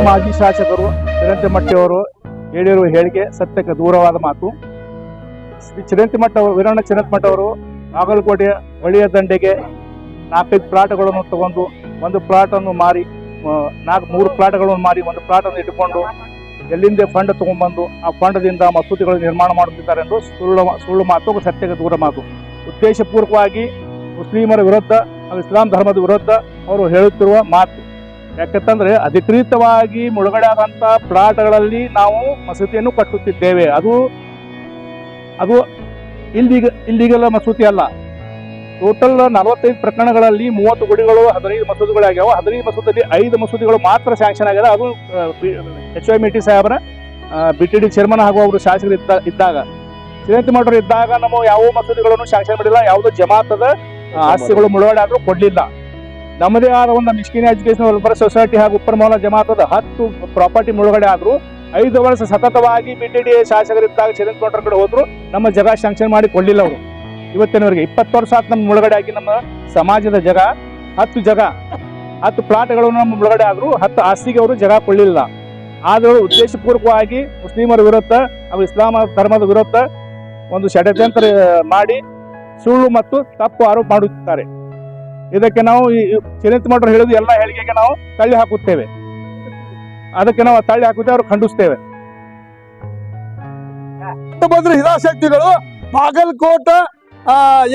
ಮಾಜಿ ಶಾಸಕರು ಚಿರಂತಿಮಟ್ಟಿಯವರು ಹೇಳಿರುವ ಹೇಳಿಕೆ ಸತ್ಯಕ್ಕೆ ದೂರವಾದ ಮಾತು. ಚಿರಂತಿಮಠ ವೀರಣ್ಣ ಚಿರಂತಿಮಠ ಅವರು ಬಾಗಲಕೋಟೆಯ ಹೊಳೆಯ ದಂಡೆಗೆ 4-5 ಪ್ಲಾಟ್ಗಳನ್ನು ತಗೊಂಡು ಒಂದು ಪ್ಲಾಟ್ ಅನ್ನು ಮಾರಿ 3 ಪ್ಲಾಟ್ಗಳನ್ನು ಮಾರಿ ಒಂದು ಪ್ಲಾಟ್ ಅನ್ನು ಇಟ್ಟುಕೊಂಡು ಎಲ್ಲಿಂದ ಫಂಡ್ ತಗೊಂಡ್ಬಂದು ಆ ಫಂಡದಿಂದ ಮಸೂದಿಗಳು ನಿರ್ಮಾಣ ಮಾಡುತ್ತಿದ್ದಾರೆ ಎಂದು ಸುಳ್ಳು ಮಾತು, ಸತ್ಯಕ್ಕೆ ದೂರ ಮಾತು. ಉದ್ದೇಶಪೂರ್ವಕವಾಗಿ ಮುಸ್ಲಿಮರ ವಿರುದ್ಧ ಇಸ್ಲಾಂ ಧರ್ಮದ ವಿರುದ್ಧ ಅವರು ಹೇಳುತ್ತಿರುವ ಮಾತು. ಯಾಕಂತಂದ್ರೆ ಅಧಿಕೃತವಾಗಿ ಮುಳುಗಡೆ ಆದಂತ ಪ್ಲಾಟ್ಗಳಲ್ಲಿ ನಾವು ಮಸೂತಿಯನ್ನು ಕಟ್ಟುತ್ತಿದ್ದೇವೆ. ಅದು ಇಲ್ಲಿಗೆಲ್ಲ ಮಸೂತಿ ಅಲ್ಲ. ಟೋಟಲ್ 45 ಪ್ರಕರಣಗಳಲ್ಲಿ 30 ಗುಡಿಗಳು 15 ಮಸೂದಿಗಳಾಗ್ಯಾವ. 15 ಮಸೂದಿಯಲ್ಲಿ 5 ಮಸೂದಿಗಳು ಮಾತ್ರ ಸ್ಯಾಂಕ್ಷನ್ ಆಗ್ಯದ. ಅದು HYMT ಸಾಹೇಬರ BTD ಚೇರ್ಮನ್ ಹಾಗೂ ಅವರು ಶಾಸಕರು ಇದ್ದಾಗ, ಚಿರಂತಿಮಠರು ಇದ್ದಾಗ ನಮ್ಮ ಯಾವ ಮಸೂದಿಗಳನ್ನು ಸ್ಯಾಂಕ್ಷನ್ ಮಾಡಿಲ್ಲ. ಯಾವುದೋ ಜಮಾತದ ಆಸ್ತಿಗಳು ಮುಳುಗಡೆ ಆದರೂ ಕೊಡ್ಲಿಲ್ಲ. ನಮ್ಮದೇ ಆದ ಒಂದು ಮಿಸ್ಕಿನ್ ಎಜುಕೇಶನ್ ವೆಲ್ಫೇರ್ ಸೊಸೈಟಿ ಹಾಗೂ ಉಪ್ಪರ ಮೌಲ ಜಮಾತದ 10 ಪ್ರಾಪರ್ಟಿ ಮುಳುಗಡೆ ಆದ್ರು. 5 ವರ್ಷ ಸತತವಾಗಿ BTD ಶಾಸಕರಿದ್ದಾಗ ಚಿರಂತಿಮಠರ ಕಡೆ ಹೋದ್ರು. ನಮ್ಮ ಜಾಗ ಸ್ಯಾಂಕ್ಷನ್ ಮಾಡಿ ಕೊಡ್ಲಿಲ್ಲ ಅವರು. ಇವತ್ತಿನವರೆಗೆ 20 ವರ್ಷ ಆಯ್ತು ನಮ್ಮ ಮುಳುಗಡೆ ಆಗಿ. ನಮ್ಮ ಸಮಾಜದ ಜಾಗ 10 ಪ್ಲಾಟ್ಗಳು ನಮ್ಮ ಮುಳುಗಡೆ ಆದ್ರು. 10 ಆಸ್ತಿಗೆ ಅವರು ಜಾಗ ಕೊಡ್ಲಿಲ್ಲ. ಆದರೂ ಉದ್ದೇಶಪೂರ್ವಕವಾಗಿ ಮುಸ್ಲಿಮರ ವಿರುದ್ಧ ಹಾಗೂ ಇಸ್ಲಾಂ ಧರ್ಮದ ವಿರುದ್ಧ ಒಂದು ಷಡ್ಯಂತ್ರ ಮಾಡಿ ಸುಳ್ಳು ಮತ್ತು ತಪ್ಪು ಆರೋಪ ಮಾಡುತ್ತಾರೆ. ಇದಕ್ಕೆ ನಾವು ಚಿರಂತಿಮಠರು ಹೇಳುದು ಎಲ್ಲ ಹೇಳಿಕೆಗೆ ನಾವು ತಳ್ಳಿ ಹಾಕುತ್ತೇವೆ. ಅದಕ್ಕೆ ನಾವು ತಳ್ಳಿ ಹಾಕುತ್ತೇವೆ, ಅವರು ಖಂಡಿಸ್ತೇವೆ. ಬಂದ್ರೆ ಹಿತಾಸಕ್ತಿಗಳು ಬಾಗಲಕೋಟೆ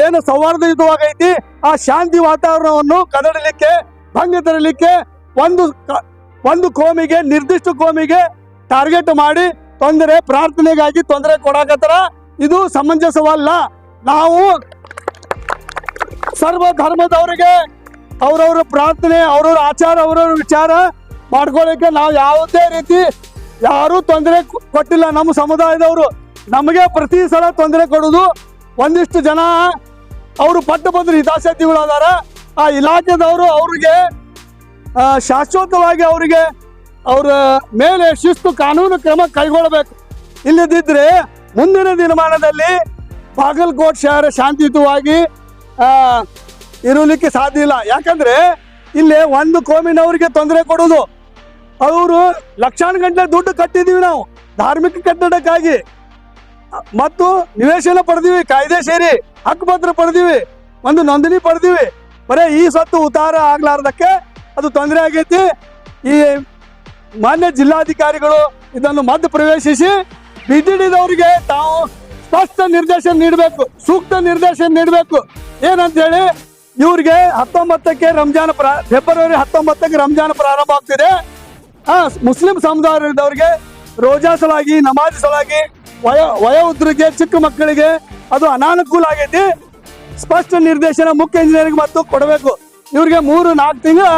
ಏನು ಸೌಹಾರ್ದಯುತವಾಗೈತಿ ಆ ಶಾಂತಿ ವಾತಾವರಣವನ್ನು ಕದಡಲಿಕ್ಕೆ, ಭಂಗ ತರಲಿಕ್ಕೆ ಒಂದು ಕೋಮಿಗೆ, ನಿರ್ದಿಷ್ಟ ಕೋಮಿಗೆ ಟಾರ್ಗೆಟ್ ಮಾಡಿ ಪ್ರಾರ್ಥನೆಗಾಗಿ ತೊಂದರೆ ಕೊಡಾಕತ್ತಾರ. ಇದು ಸಮಂಜಸವಲ್ಲ. ನಾವು ಸರ್ವ ಧರ್ಮದವರಿಗೆ ಅವ್ರವ್ರ ಪ್ರಾರ್ಥನೆ, ಅವ್ರವ್ರ ಆಚಾರ, ಅವ್ರವ್ರ ವಿಚಾರ ಮಾಡ್ಕೊಳ್ಳಿಕ್ಕೆ ನಾವು ಯಾವುದೇ ರೀತಿ ಯಾರೂ ತೊಂದರೆ ಕೊಟ್ಟಿಲ್ಲ. ನಮ್ಮ ಸಮುದಾಯದವರು ನಮಗೆ ಪ್ರತಿ ಸಲ ತೊಂದರೆ ಕೊಡೋದು ಒಂದಿಷ್ಟು ಜನ ಅವರು ಪಟ್ಟು ಬಂದ್ರೆ ಹಿತಾಸಕ್ತಿಗಳು ಅದಾರ. ಆ ಇಲಾಖೆದವರು ಅವ್ರಿಗೆ ಶಾಶ್ವತವಾಗಿ ಅವ್ರ ಮೇಲೆ ಶಿಸ್ತು ಕಾನೂನು ಕ್ರಮ ಕೈಗೊಳ್ಳಬೇಕು. ಇಲ್ಲದಿದ್ದರೆ ಮುಂದಿನ ದಿನಮಾನದಲ್ಲಿ ಬಾಗಲಕೋಟೆ ಶಹರ ಶಾಂತಿಯುತವಾಗಿ ಇರಲಿಕ್ಕೆ ಸಾಧ್ಯ ಇಲ್ಲ. ಯಾಕಂದ್ರೆ ಇಲ್ಲಿ ಒಂದು ಕೋಮಿನವರಿಗೆ ತೊಂದರೆ ಕೊಡೋದು, ಅವರು ಲಕ್ಷಾನುಗಟ್ಟಲೆ ದುಡ್ಡು ಕಟ್ಟಿದೀವಿ ನಾವು ಧಾರ್ಮಿಕ ಕಟ್ಟಡಕ್ಕಾಗಿ, ಮತ್ತು ನಿವೇಶನ ಪಡೆದಿವಿ, ಕಾಯ್ದೆ ಸೇರಿ ಹಕ್ಕುಪತ್ರ ಪಡೆದಿವಿ, ಒಂದು ನೋಂದಣಿ ಪಡೆದಿವಿ. ಬರೇ ಈ ಸ್ವತ್ತು ಉತ್ತಾರ ಆಗ್ಲಾರ್ದಕ್ಕೆ ಅದು ತೊಂದರೆ ಆಗೈತಿ. ಈ ಮಾನ್ಯ ಜಿಲ್ಲಾಧಿಕಾರಿಗಳು ಇದನ್ನು ಮಧ್ಯ ಪ್ರವೇಶಿಸಿ BTDದವರಿಗೆ ತಾವು ಸ್ಪಷ್ಟ ನಿರ್ದೇಶನ ನೀಡಬೇಕು, ಸೂಕ್ತ ನಿರ್ದೇಶನ ನೀಡಬೇಕು. ಏನಂತ ಹೇಳಿ, ಇವ್ರಿಗೆ 19ಕ್ಕೆ ರಂಜಾನ್ ಫೆಬ್ರವರಿ 19ಕ್ಕೆ ರಂಜಾನ್ ಪ್ರಾರಂಭ ಆಗ್ತಿದೆ. ಮುಸ್ಲಿಂ ಸಮುದಾಯದವರಿಗೆ ರೋಜಾ ಸಲಾಗಿ, ನಮಾಜ್ ಸಲಾಗಿ, ವಯೋವೃದ್ಧರಿಗೆ, ಚಿಕ್ಕ ಮಕ್ಕಳಿಗೆ ಅದು ಅನಾನುಕೂಲ ಆಗೈತಿ. ಸ್ಪಷ್ಟ ನಿರ್ದೇಶನ ಮುಖ್ಯ ಇಂಜಿನಿಯರಿಂಗ್ ಮತ್ತು ಕೊಡಬೇಕು. ಇವ್ರಿಗೆ 3-4 ತಿಂಗಳ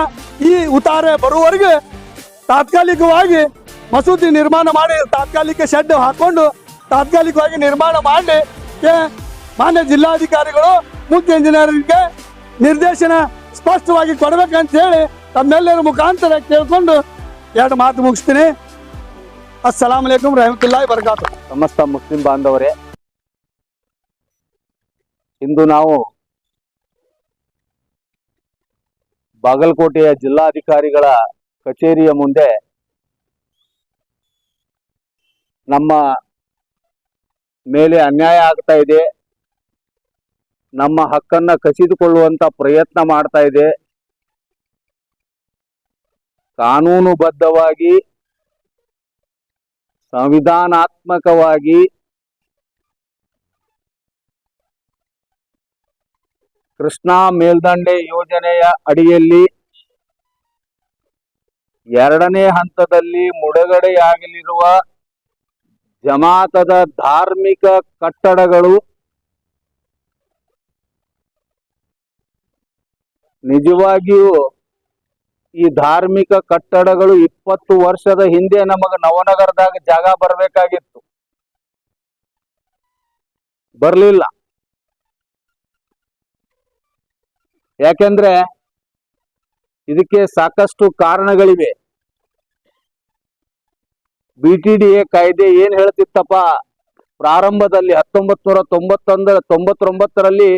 ಈ ಉತ್ತಾರೆ ಬರುವವರೆಗೆ ತಾತ್ಕಾಲಿಕವಾಗಿ ಮಸೂದಿ ನಿರ್ಮಾಣ ಮಾಡಿ, ತಾತ್ಕಾಲಿಕ ಶೆಡ್ ಹಾಕೊಂಡು ತಾತ್ಕಾಲಿಕವಾಗಿ ನಿರ್ಮಾಣ ಮಾಡಿ ಮಾನ್ಯ ಜಿಲ್ಲಾಧಿಕಾರಿಗಳು ಮುಖ್ಯ ಇಂಜಿನಿಯರ್ಗೆ ನಿರ್ದೇಶನ ಸ್ಪಷ್ಟವಾಗಿ ಕೊಡಬೇಕಂತ ಹೇಳಿ ತಮ್ಮೆಲ್ಲರ ಮುಖಾಂತರ ಕೇಳ್ಕೊಂಡು 2 ಮಾತು ಮುಗಿಸ್ತೀನಿ. ಅಸ್ಸಲಾಂ ಅಲೈಕುಂ ರಹಮತುಲ್ಲಾಹಿ ಬರ್ಕಾತು. ಸಮಸ್ತ ಮುಸ್ಲಿಂ ಬಾಂಧವರೇ, ಇಂದು ನಾವು ಬಾಗಲಕೋಟೆಯ ಜಿಲ್ಲಾಧಿಕಾರಿಗಳ ಕಚೇರಿಯ ಮುಂದೆ ನಮ್ಮ ಮೇಲೆ ಅನ್ಯಾಯ ಆಗ್ತಾ ಇದೆ, ನಮ್ಮ ಹಕ್ಕನ್ನ ಕಸಿದುಕೊಳ್ಳುವಂತ ಪ್ರಯತ್ನ ಮಾಡ್ತಾ ಇದೆ. ಕಾನೂನುಬದ್ಧವಾಗಿ, ಸಂವಿಧಾನಾತ್ಮಕವಾಗಿ ಕೃಷ್ಣಾ ಮೇಲ್ದಂಡೆ ಯೋಜನೆಯ ಅಡಿಯಲ್ಲಿ 2ನೇ ಹಂತದಲ್ಲಿ ಮುಳುಗಡೆಯಾಗಲಿರುವ ಜಮಾತದ ಧಾರ್ಮಿಕ ಕಟ್ಟಡಗಳು ನಿಜವಾಗಿಯೂ ಈ ಧಾರ್ಮಿಕ ಕಟ್ಟಡಗಳು 20 ವರ್ಷದ ಹಿಂದೆ ನಮಗ ನವನಗರದಾಗ ಜಾಗ ಬರ್ಬೇಕಾಗಿತ್ತು, ಬರ್ಲಿಲ್ಲ. ಯಾಕೆಂದ್ರೆ ಇದಕ್ಕೆ ಸಾಕಷ್ಟು ಕಾರಣಗಳಿವೆ. BTDA ಕಾಯ್ದೆ ಏನ್ ಹೇಳ್ತಿತ್ತಪ್ಪ, ಪ್ರಾರಂಭದಲ್ಲಿ 1999ರಲ್ಲಿ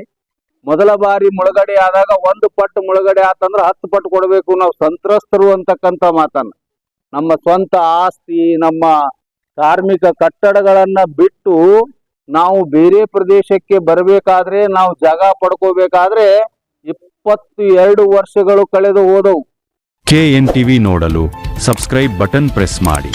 ಮೊದಲ ಬಾರಿ ಮುಳುಗಡೆ ಆದಾಗ 1 ಪಟ್ಟು ಮುಳುಗಡೆ ಆತಂದ್ರೆ 10 ಪಟ್ಟು ಕೊಡಬೇಕು ನಾವು ಸಂತ್ರಸ್ತರು ಅಂತಕ್ಕಂಥ ಮಾತನ್ನ. ನಮ್ಮ ಸ್ವಂತ ಆಸ್ತಿ, ನಮ್ಮ ಧಾರ್ಮಿಕ ಕಟ್ಟಡಗಳನ್ನ ಬಿಟ್ಟು ನಾವು ಬೇರೆ ಪ್ರದೇಶಕ್ಕೆ ಬರಬೇಕಾದ್ರೆ, ನಾವು ಜಾಗ ಪಡ್ಕೋಬೇಕಾದ್ರೆ 22 ವರ್ಷಗಳು ಕಳೆದು ಹೋದವು. KNTV ನೋಡಲು ಸಬ್ಸ್ಕ್ರೈಬ್ ಬಟನ್ ಪ್ರೆಸ್ ಮಾಡಿ.